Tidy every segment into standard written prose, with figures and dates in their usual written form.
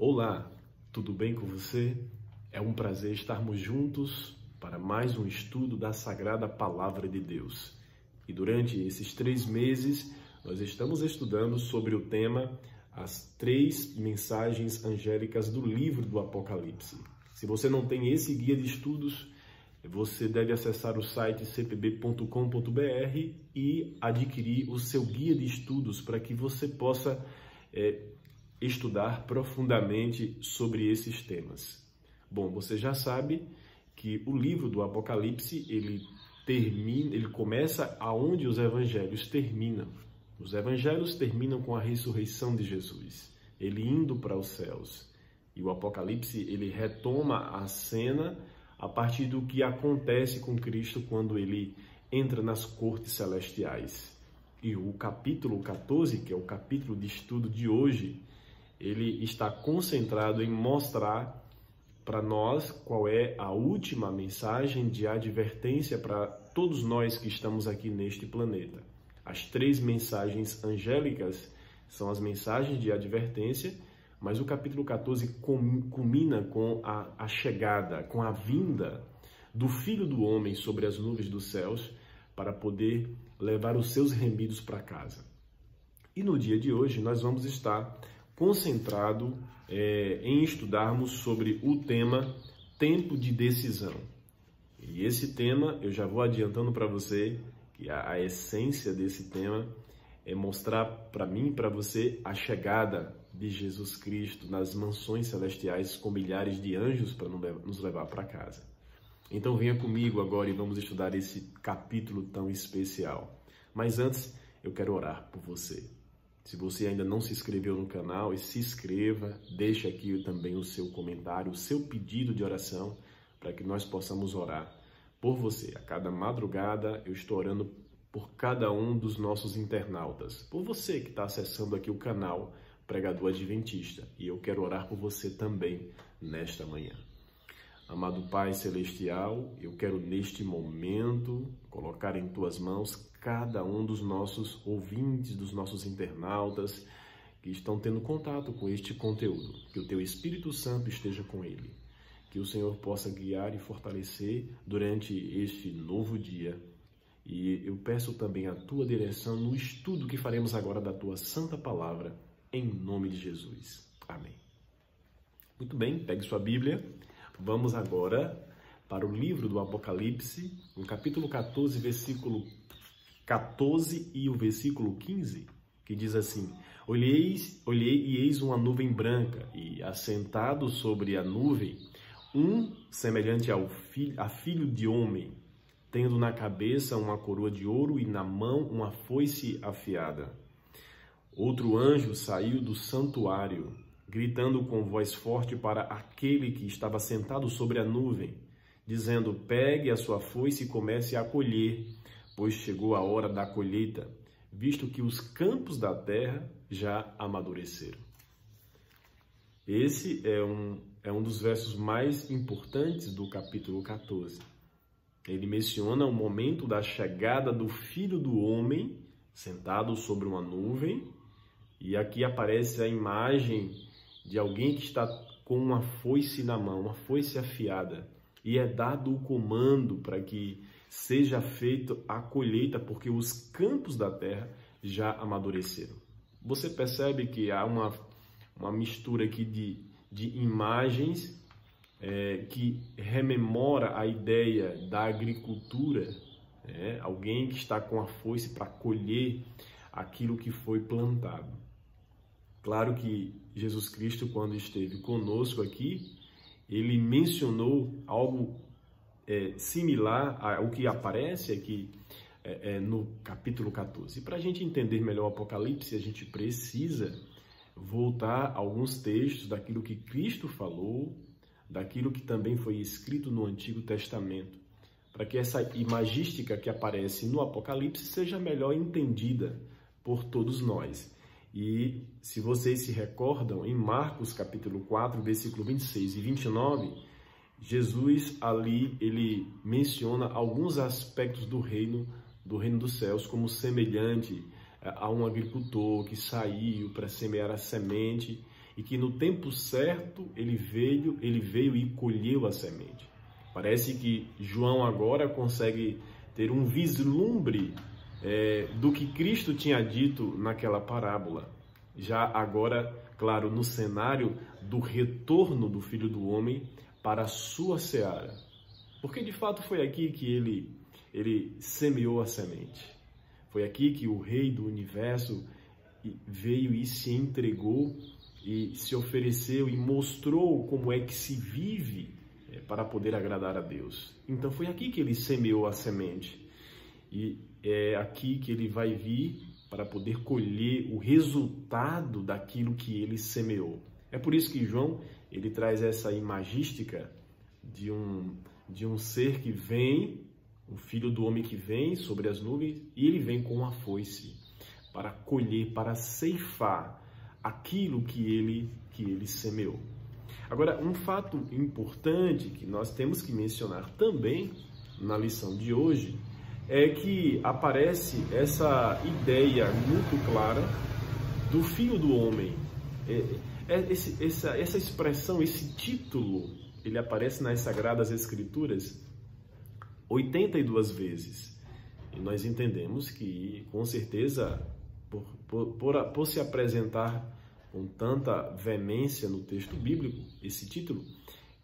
Olá, tudo bem com você? É um prazer estarmos juntos para mais um estudo da Sagrada Palavra de Deus. E durante esses 3 meses, nós estamos estudando sobre o tema As 3 mensagens angélicas do livro do Apocalipse. Se você não tem esse guia de estudos, você deve acessar o site cpb.com.br e adquirir o seu guia de estudos para que você possa estudar profundamente sobre esses temas. Bom, você já sabe que o livro do Apocalipse, ele começa aonde os evangelhos terminam. Os evangelhos terminam com a ressurreição de Jesus, ele indo para os céus. E o Apocalipse, ele retoma a cena a partir do que acontece com Cristo quando ele entra nas cortes celestiais. E o capítulo 14, que é o capítulo de estudo de hoje, ele está concentrado em mostrar para nós qual é a última mensagem de advertência para todos nós que estamos aqui neste planeta. As 3 mensagens angélicas são as mensagens de advertência, mas o capítulo 14 culmina com a chegada, com a vinda do Filho do Homem sobre as nuvens dos céus para poder levar os seus remidos para casa. E no dia de hoje nós vamos estar concentrado em estudarmos sobre o tema tempo de decisão. E esse tema, eu já vou adiantando para você que a essência desse tema é mostrar para mim e para você a chegada de Jesus Cristo nas mansões celestiais com milhares de anjos para nos levar para casa. Então venha comigo agora e vamos estudar esse capítulo tão especial. Mas antes, eu quero orar por você. Se você ainda não se inscreveu no canal, se inscreva, deixe aqui também o seu comentário, o seu pedido de oração, para que nós possamos orar por você. A cada madrugada eu estou orando por cada um dos nossos internautas, por você que está acessando aqui o canal Pregador Adventista, e eu quero orar por você também nesta manhã. Amado Pai Celestial, eu quero neste momento colocar em Tuas mãos cada um dos nossos ouvintes, dos nossos internautas que estão tendo contato com este conteúdo. Que o Teu Espírito Santo esteja com ele. Que o Senhor possa guiar e fortalecer durante este novo dia. E eu peço também a Tua direção no estudo que faremos agora da Tua Santa Palavra, em nome de Jesus. Amém. Muito bem, pegue sua Bíblia. Vamos agora para o livro do Apocalipse, no capítulo 14, versículo 14 e o versículo 15, que diz assim: Olhei e eis uma nuvem branca, e assentado sobre a nuvem, semelhante a filho de homem, tendo na cabeça uma coroa de ouro e na mão uma foice afiada. Outro anjo saiu do santuário, gritando com voz forte para aquele que estava sentado sobre a nuvem, dizendo: Pegue a sua foice e comece a colher, pois chegou a hora da colheita, visto que os campos da terra já amadureceram. Esse é um dos versos mais importantes do capítulo 14. Ele menciona o momento da chegada do Filho do Homem, sentado sobre uma nuvem, e aqui aparece a imagem de alguém que está com uma foice na mão, uma foice afiada, e é dado o comando para que seja feita a colheita, porque os campos da terra já amadureceram. Você percebe que há uma mistura aqui de imagens que rememora a ideia da agricultura, alguém que está com a foice para colher aquilo que foi plantado. Claro que Jesus Cristo, quando esteve conosco aqui, ele mencionou algo similar ao que aparece aqui no capítulo 14. E para a gente entender melhor o Apocalipse, a gente precisa voltar a alguns textos daquilo que Cristo falou, daquilo que também foi escrito no Antigo Testamento, para que essa imagística que aparece no Apocalipse seja melhor entendida por todos nós. E se vocês se recordam, em Marcos capítulo 4, versículo 26 e 29, Jesus ali, ele menciona alguns aspectos do reino dos céus como semelhante a um agricultor que saiu para semear a semente e que no tempo certo ele veio e colheu a semente. Parece que João agora consegue ter um vislumbre do que Cristo tinha dito naquela parábola. Já agora, claro, no cenário do retorno do Filho do Homem para a sua seara. Porque de fato foi aqui que ele semeou a semente. Foi aqui que o Rei do Universo veio e se entregou e se ofereceu e mostrou como é que se vive para poder agradar a Deus. Então foi aqui que ele semeou a semente. E é aqui que ele vai vir para poder colher o resultado daquilo que ele semeou. É por isso que João ele traz essa imagística de um ser que vem, o Filho do Homem que vem sobre as nuvens, e ele vem com uma foice para colher, para ceifar aquilo que ele semeou. Agora, um fato importante que nós temos que mencionar também na lição de hoje é que aparece essa ideia muito clara do Filho do Homem. Essa expressão, esse título, ele aparece nas Sagradas Escrituras 82 vezes. E nós entendemos que, com certeza, por se apresentar com tanta veemência no texto bíblico, esse título,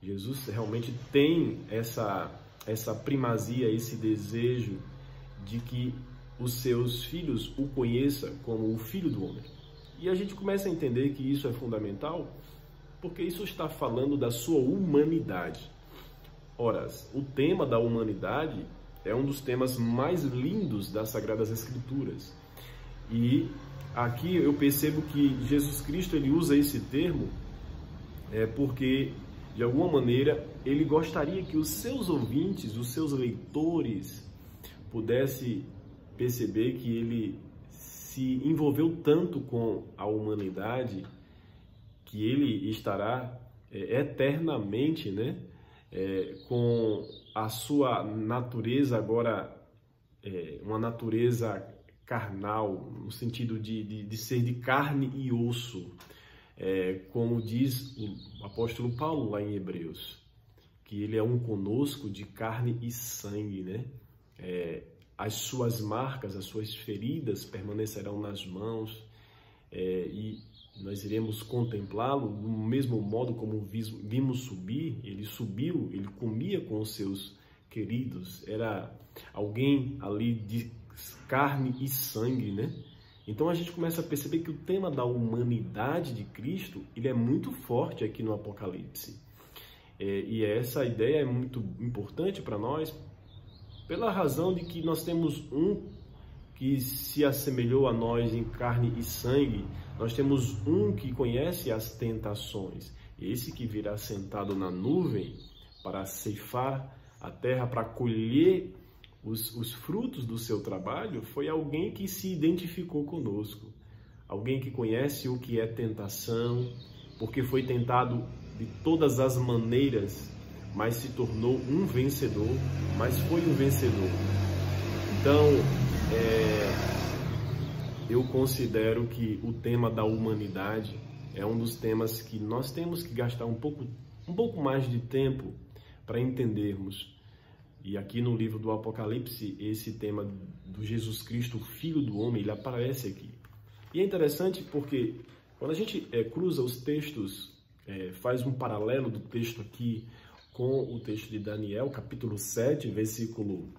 Jesus realmente tem essa primazia, esse desejo de que os seus filhos o conheçam como o Filho do Homem. E a gente começa a entender que isso é fundamental, porque isso está falando da sua humanidade. Ora, o tema da humanidade é um dos temas mais lindos das Sagradas Escrituras. E aqui eu percebo que Jesus Cristo ele usa esse termo porque, de alguma maneira, ele gostaria que os seus ouvintes, os seus leitores, pudessem perceber que ele se envolveu tanto com a humanidade que ele estará eternamente, com a sua natureza agora, uma natureza carnal, no sentido de ser de carne e osso, como diz o apóstolo Paulo lá em Hebreus, que ele é um conosco de carne e sangue, as suas marcas, as suas feridas permanecerão nas mãos, e nós iremos contemplá-lo do mesmo modo como vimos subir. Ele subiu, ele comia com os seus queridos, era alguém ali de carne e sangue, Então a gente começa a perceber que o tema da humanidade de Cristo, ele é muito forte aqui no Apocalipse. E essa ideia é muito importante para nós, pela razão de que nós temos um que se assemelhou a nós em carne e sangue, nós temos um que conhece as tentações, esse que virá sentado na nuvem para ceifar a terra, para colher os frutos do seu trabalho, foi alguém que se identificou conosco, alguém que conhece o que é tentação, porque foi tentado de todas as maneiras, mas se tornou um vencedor, mas foi um vencedor. Então, eu considero que o tema da humanidade é um dos temas que nós temos que gastar um pouco mais de tempo para entendermos. E aqui no livro do Apocalipse, esse tema do Jesus Cristo, o Filho do Homem, ele aparece aqui. E é interessante porque quando a gente cruza os textos, faz um paralelo do texto aqui com o texto de Daniel, capítulo 7, versículo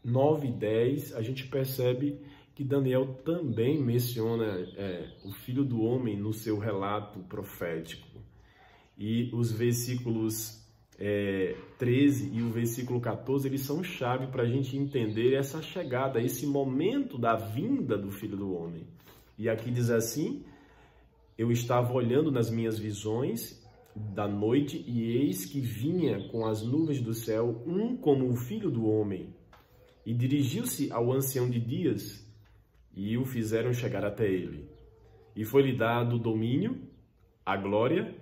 9 e 10, a gente percebe que Daniel também menciona o Filho do Homem no seu relato profético. E os versículos 13 e o versículo 14, eles são chave para a gente entender essa chegada, esse momento da vinda do Filho do Homem. E aqui diz assim: eu estava olhando nas minhas visões da noite, e eis que vinha com as nuvens do céu um como o Filho do Homem, e dirigiu-se ao ancião de dias, e o fizeram chegar até ele. E foi-lhe dado o domínio, a glória,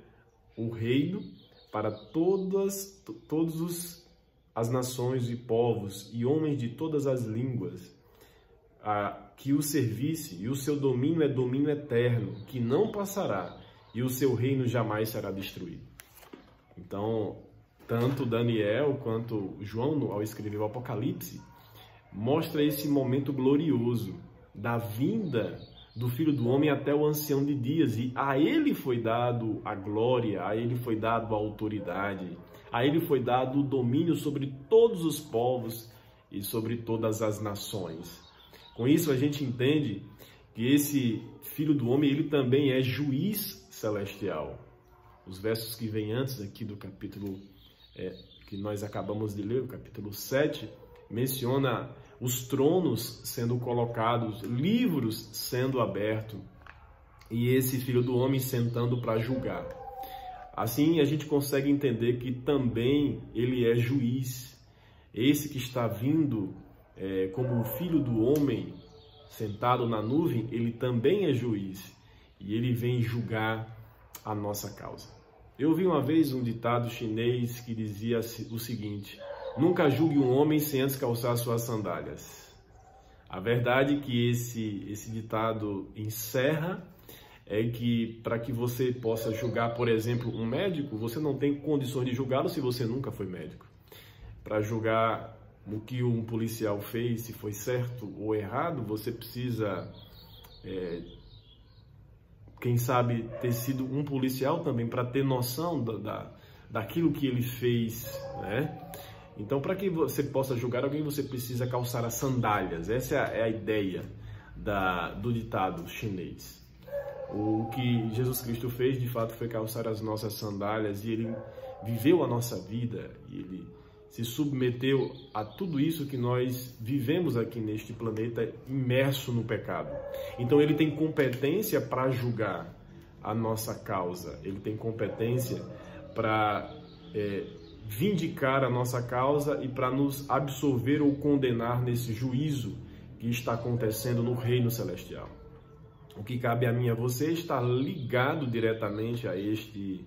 o reino, para todas as nações e povos, e homens de todas as línguas. que o servisse, e o seu domínio é domínio eterno, que não passará, e o seu reino jamais será destruído. Então, tanto Daniel quanto João, ao escrever o Apocalipse, mostra esse momento glorioso da vinda do Filho do Homem até o Ancião de Dias, e a ele foi dado a glória, a ele foi dado a autoridade, a ele foi dado o domínio sobre todos os povos e sobre todas as nações. Com isso a gente entende que esse Filho do Homem, ele também é juiz celestial. Os versos que vêm antes aqui do capítulo que nós acabamos de ler, o capítulo 7, menciona os tronos sendo colocados, livros sendo abertos e esse Filho do Homem sentando para julgar. Assim a gente consegue entender que também ele é juiz. Esse que está vindo como o Filho do Homem sentado na nuvem, ele também é juiz e ele vem julgar a nossa causa. Eu ouvi uma vez um ditado chinês que dizia o seguinte: nunca julgue um homem sem antes calçar suas sandálias. A verdade que esse ditado encerra é que para que você possa julgar, por exemplo, um médico, você não tem condições de julgá-lo se você nunca foi médico. Para julgar o que um policial fez, se foi certo ou errado, você precisa, quem sabe, ter sido um policial também para ter noção daquilo que ele fez, né? Então, para que você possa julgar alguém, você precisa calçar as sandálias. Essa é a ideia do ditado chinês. O que Jesus Cristo fez, de fato, foi calçar as nossas sandálias, e ele viveu a nossa vida, e ele se submeteu a tudo isso que nós vivemos aqui neste planeta imerso no pecado. Então ele tem competência para julgar a nossa causa, ele tem competência para vindicar a nossa causa e para nos absolver ou condenar nesse juízo que está acontecendo no reino celestial. O que cabe a mim e a você está ligado diretamente a este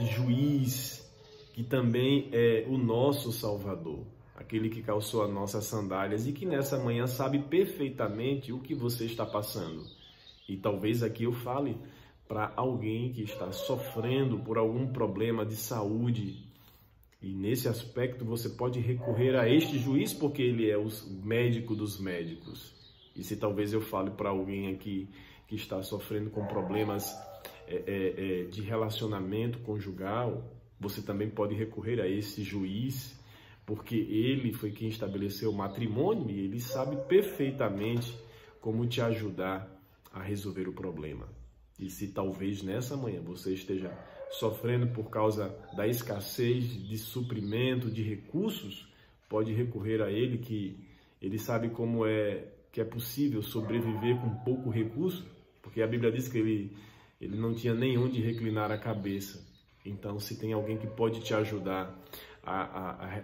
juiz, que também é o nosso Salvador, aquele que calçou as nossas sandálias e que nessa manhã sabe perfeitamente o que você está passando. E talvez aqui eu fale para alguém que está sofrendo por algum problema de saúde, e nesse aspecto você pode recorrer a este juiz, porque ele é o médico dos médicos. E se talvez eu fale para alguém aqui que está sofrendo com problemas de relacionamento conjugal, você também pode recorrer a esse juiz, porque ele foi quem estabeleceu o matrimônio e ele sabe perfeitamente como te ajudar a resolver o problema. E se talvez nessa manhã você esteja sofrendo por causa da escassez de suprimento, de recursos, pode recorrer a ele, que ele sabe como que é possível sobreviver com pouco recurso, porque a Bíblia diz que ele não tinha nem onde reclinar a cabeça. Então, se tem alguém que pode te ajudar a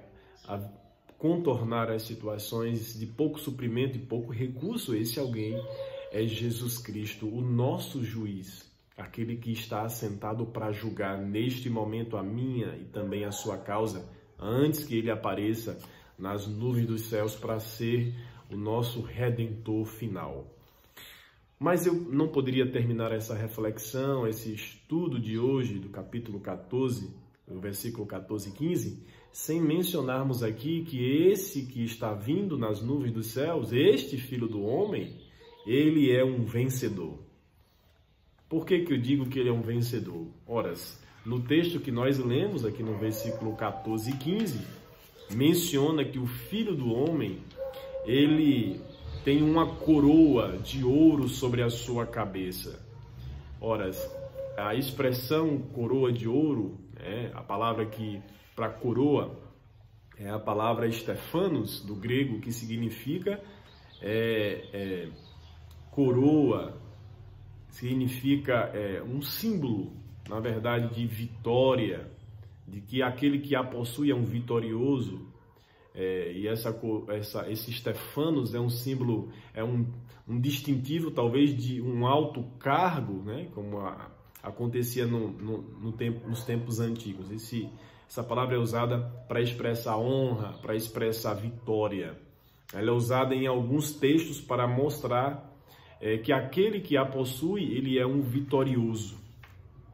contornar as situações de pouco suprimento e pouco recurso, esse alguém é Jesus Cristo, o nosso juiz, aquele que está assentado para julgar neste momento a minha e também a sua causa, antes que ele apareça nas nuvens dos céus para ser o nosso Redentor final. Mas eu não poderia terminar essa reflexão, esse estudo de hoje, do capítulo 14, o versículo 14 e 15, sem mencionarmos aqui que esse que está vindo nas nuvens dos céus, este Filho do Homem, ele é um vencedor. Por que eu digo que ele é um vencedor? Ora, no texto que nós lemos aqui no versículo 14 e 15, menciona que o Filho do Homem, ele tem uma coroa de ouro sobre a sua cabeça. Ora, a expressão coroa de ouro, a palavra que para coroa é a palavra Stephanos, do grego, que significa coroa, significa um símbolo, na verdade, de vitória, de que aquele que a possui é um vitorioso. E esse Stephanos é um símbolo, é um distintivo talvez de um alto cargo, né? Como acontecia nos tempos antigos. Essa palavra é usada para expressar honra, para expressar vitória. Ela é usada em alguns textos para mostrar que aquele que a possui, ele é um vitorioso.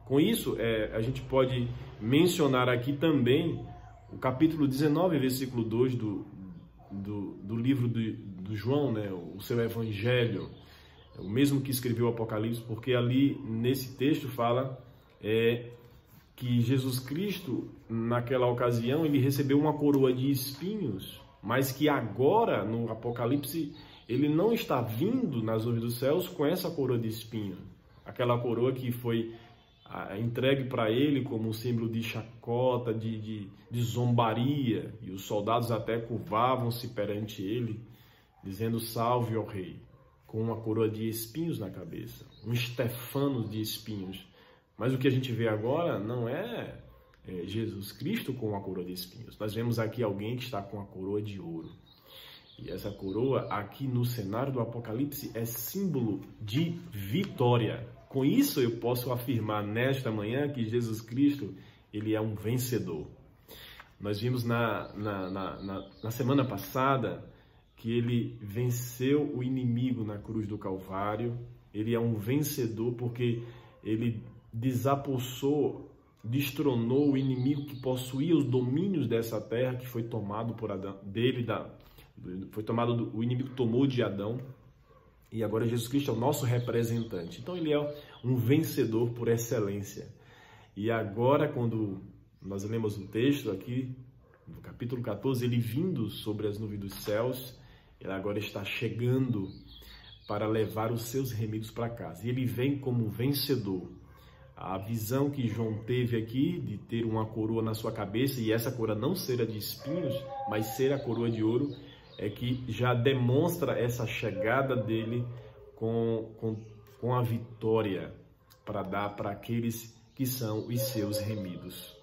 Com isso, a gente pode mencionar aqui também o capítulo 19, versículo 2 do livro do João, né? O seu evangelho, o mesmo que escreveu o Apocalipse, porque ali nesse texto fala que Jesus Cristo, naquela ocasião, ele recebeu uma coroa de espinhos, mas que agora, no Apocalipse, ele não está vindo nas nuvens dos céus com essa coroa de espinho. Aquela coroa que foi entregue para ele como um símbolo de chacota, de zombaria, e os soldados até curvavam-se perante ele, dizendo: salve ao rei, com uma coroa de espinhos na cabeça, um estefano de espinhos. Mas o que a gente vê agora não é Jesus Cristo com uma coroa de espinhos. Nós vemos aqui alguém que está com a coroa de ouro. E essa coroa, aqui no cenário do Apocalipse, é símbolo de vitória. Com isso, eu posso afirmar nesta manhã que Jesus Cristo, ele é um vencedor. Nós vimos na semana passada que ele venceu o inimigo na cruz do Calvário. Ele é um vencedor porque ele desapossou, destronou o inimigo que possuía os domínios dessa terra, que foi tomado por Adão, o inimigo tomou de Adão, e agora Jesus Cristo é o nosso representante. Então ele é um vencedor por excelência. E agora, quando nós lemos o texto aqui, no capítulo 14, ele vindo sobre as nuvens dos céus, ele agora está chegando para levar os seus remidos para casa. E ele vem como vencedor. A visão que João teve aqui de ter uma coroa na sua cabeça, e essa coroa não ser a de espinhos, mas ser a coroa de ouro, é que já demonstra essa chegada dele com a vitória para dar para aqueles que são os seus remidos.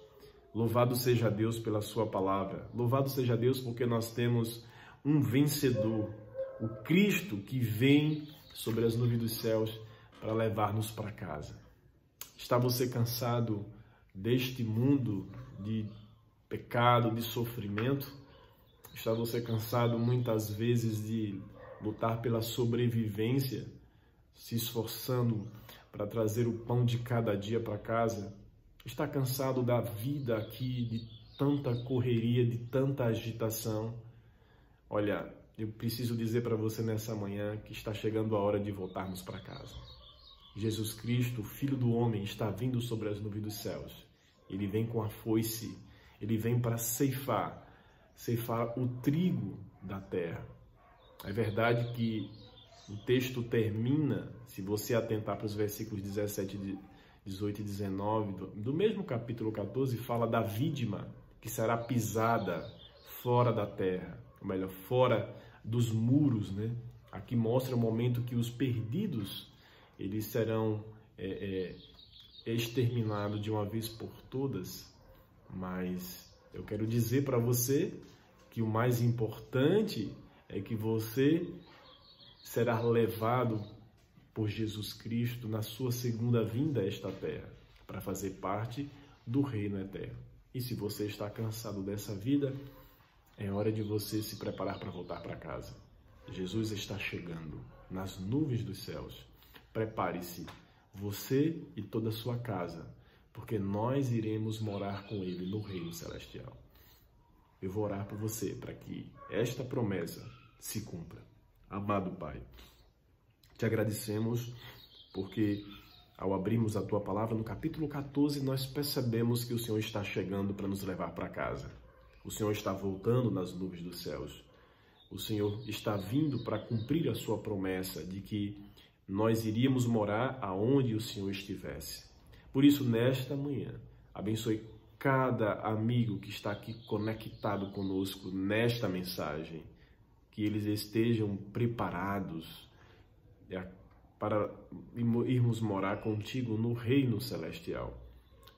Louvado seja Deus pela sua palavra. Louvado seja Deus porque nós temos um vencedor, o Cristo que vem sobre as nuvens dos céus para levar-nos para casa. Está você cansado deste mundo de pecado, de sofrimento? Está você cansado muitas vezes de lutar pela sobrevivência, se esforçando para trazer o pão de cada dia para casa? Está cansado da vida aqui, de tanta correria, de tanta agitação? Olha, eu preciso dizer para você nessa manhã que está chegando a hora de voltarmos para casa. Jesus Cristo, Filho do Homem, está vindo sobre as nuvens dos céus. Ele vem com a foice, ele vem para ceifar o trigo da terra. É verdade que o texto termina, se você atentar para os versículos 17, 18 e 19, do mesmo capítulo 14, fala da vídima que será pisada fora da terra, ou melhor, fora dos muros, né? Aqui mostra o momento que os perdidos, eles serão exterminados de uma vez por todas. Mas eu quero dizer para você que o mais importante é que você será levado por Jesus Cristo na sua segunda vinda a esta terra, para fazer parte do reino eterno. E se você está cansado dessa vida, é hora de você se preparar para voltar para casa. Jesus está chegando nas nuvens dos céus. Prepare-se, você e toda a sua casa, porque nós iremos morar com Ele no reino celestial. Eu vou orar por você para que esta promessa se cumpra. Amado Pai, te agradecemos porque ao abrirmos a Tua palavra no capítulo 14, nós percebemos que o Senhor está chegando para nos levar para casa. O Senhor está voltando nas nuvens dos céus. O Senhor está vindo para cumprir a sua promessa de que nós iríamos morar aonde o Senhor estivesse. Por isso, nesta manhã, abençoe cada amigo que está aqui conectado conosco nesta mensagem, que eles estejam preparados para irmos morar contigo no reino celestial.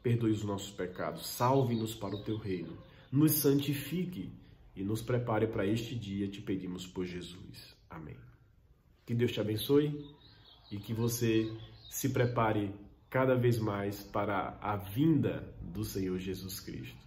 Perdoe os nossos pecados, salve-nos para o teu reino, nos santifique e nos prepare para este dia, te pedimos por Jesus. Amém. Que Deus te abençoe e que você se prepare cada vez mais para a vinda do Senhor Jesus Cristo.